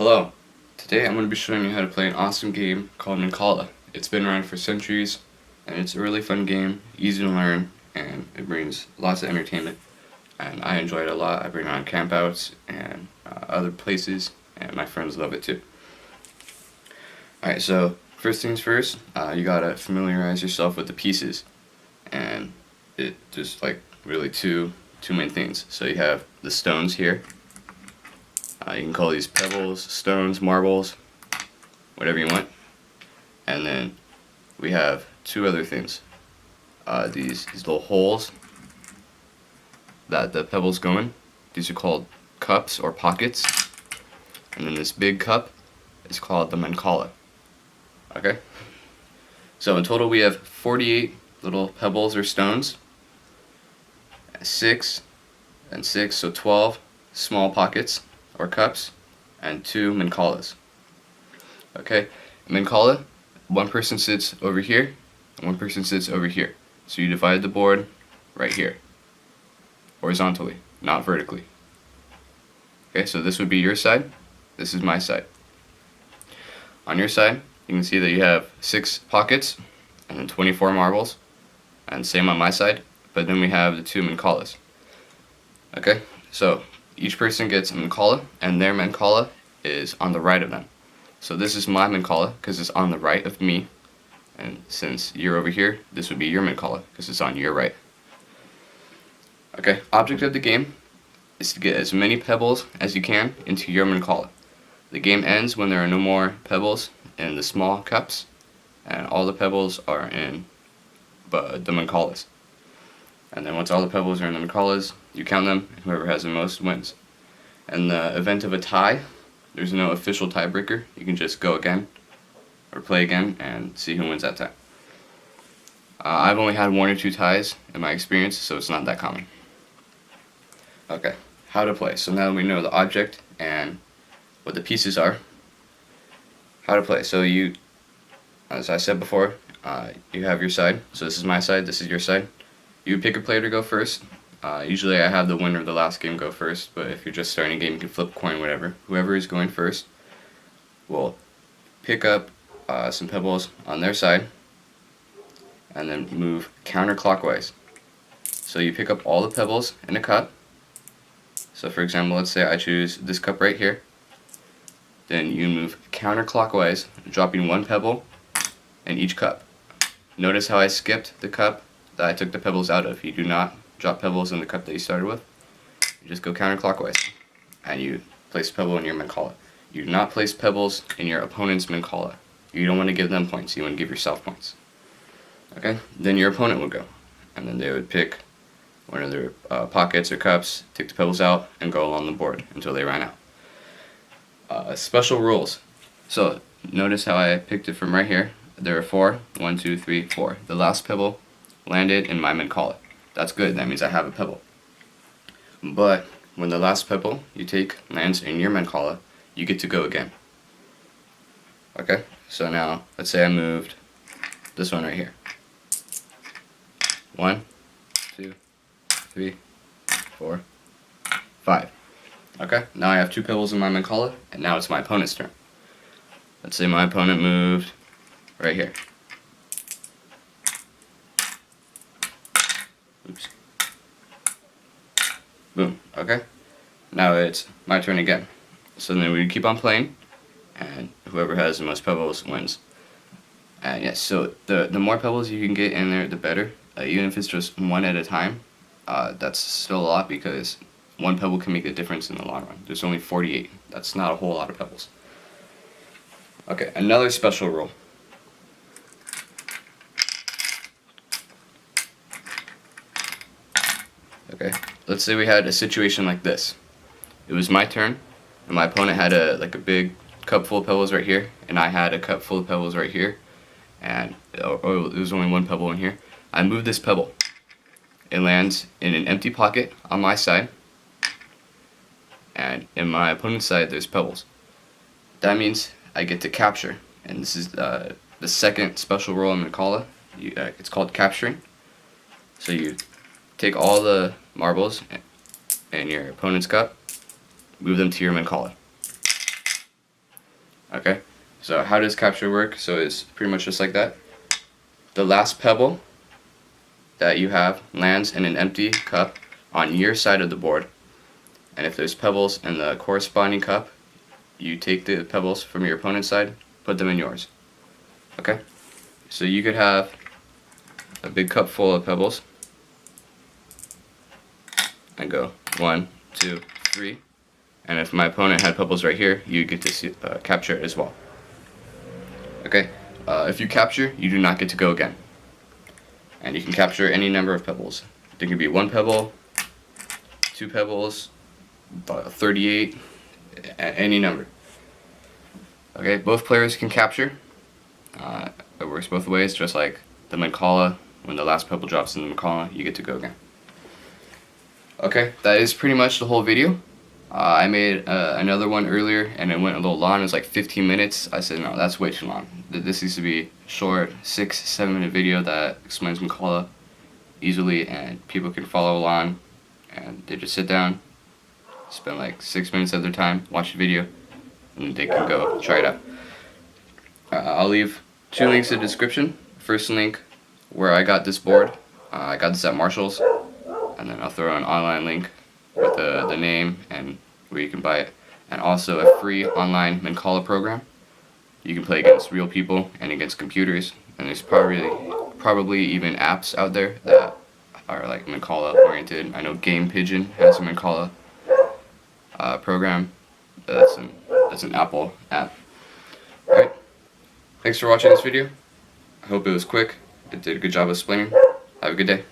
Hello. Today I'm going to be showing you how to play an awesome game called Mancala. It's been around for centuries, and it's a really fun game, easy to learn, and it brings lots of entertainment. And I enjoy it a lot. I bring it on campouts and other places, and my friends love it too. Alright, so first things first, you gotta familiarize yourself with the pieces. And it just like really two main things. So you have the stones here. You can call these pebbles, stones, marbles, whatever you want. And then we have two other things. These little holes that the pebbles go in. These are called cups or pockets. And then this big cup is called the Mancala. Okay? So in total we have 48 little pebbles or stones. 6 and 6, so 12 small pockets or cups, and 2 Mancalas. Okay, Mancala, one person sits over here, and one person sits over here. So you divide the board right here, horizontally, not vertically. Okay, so this would be your side, this is my side. On your side, you can see that you have 6 pockets, and then 24 marbles, and same on my side, but then we have the 2 Mancalas. Okay, so each person gets a Mancala, and their Mancala is on the right of them. So this is my Mancala because it's on the right of me, and since you're over here, this would be your Mancala because it's on your right. Okay, object of the game is to get as many pebbles as you can into your Mancala. The game ends when there are no more pebbles in the small cups, and all the pebbles are in the Mancalas. And then once all the pebbles are in the Mancalas, you count them, and whoever has the most wins. In the event of a tie, there's no official tiebreaker. You can just go again, or play again, and see who wins that tie. I've only had 1 or 2 ties in my experience, so it's not that common. Okay, how to play. So now that we know the object and what the pieces are, how to play. So you, as I said before, you have your side. So this is my side, this is your side. You pick a player to go first. Usually I have the winner of the last game go first, but if you're just starting a game, you can flip a coin, whatever. Whoever is going first will pick up some pebbles on their side and then move counterclockwise. So you pick up all the pebbles in a cup. So for example, let's say I choose this cup right here. Then you move counterclockwise, dropping 1 pebble in each cup. Notice how I skipped the cup that I took the pebbles out of. You do not drop pebbles in the cup that you started with. You just go counterclockwise, and you place a pebble in your Mancala. You do not place pebbles in your opponent's Mancala. You don't want to give them points, you want to give yourself points. Okay? Then your opponent would go, and then they would pick one of their pockets or cups, take the pebbles out, and go along the board until they ran out. Special rules. So, notice how I picked it from right here. There are 4. 1, 2, 3, 4. The last pebble landed in my Mancala. That's good, that means I have a pebble. But when the last pebble you take lands in your Mancala, you get to go again. Okay, so now let's say I moved this one right here. 1, 2, 3, 4, 5. Okay, now I have 2 pebbles in my Mancala, and now it's my opponent's turn. Let's say my opponent moved right here. Oops. Boom. Okay. Now it's my turn again. So then we keep on playing, and whoever has the most pebbles wins. And yes, so the more pebbles you can get in there, the better. Even if it's just 1 at a time, that's still a lot because 1 pebble can make a difference in the long run. There's only 48. That's not a whole lot of pebbles. Okay, another special rule. Okay, let's say we had a situation like this. It was my turn, and my opponent had a big cup full of pebbles right here, and I had a cup full of pebbles right here, and there was only 1 pebble in here. I move this pebble. It lands in an empty pocket on my side, and in my opponent's side there's pebbles. That means I get to capture, and this is the second special rule I'm going to call it. It's called capturing. So you take all the marbles in your opponent's cup, move them to your Mancala. Okay, so how does capture work? So it's pretty much just like that. The last pebble that you have lands in an empty cup on your side of the board, and if there's pebbles in the corresponding cup, you take the pebbles from your opponent's side, put them in yours. Okay? So you could have a big cup full of pebbles and go 1, 2, 3. And if my opponent had pebbles right here, you get to see, capture it as well. Okay? If you capture, you do not get to go again. And you can capture any number of pebbles. There can be 1 pebble, 2 pebbles, 38, any number. Okay, both players can capture. It works both ways, just like the Mancala. When the last pebble drops in the Mancala, you get to go again. Okay, that is pretty much the whole video. I made another one earlier, and it went a little long. It was like 15 minutes. I said, no, that's way too long. This needs to be a short, 6-7 minute video that explains Mancala easily, and people can follow along, and they just sit down, spend like 6 minutes of their time, watch the video, and they can go try it out. I'll leave 2 links in the description. First link, where I got this board. I got this at Marshall's, and then I'll throw an online link with the name and where you can buy it, and also a free online Mancala program. You can play against real people and against computers, and there's probably even apps out there that are like Mancala oriented. I know Game Pigeon has a Mancala program. That's an Apple app. Alright, thanks for watching this video. I hope it was quick. It did a good job of explaining. Have a good day.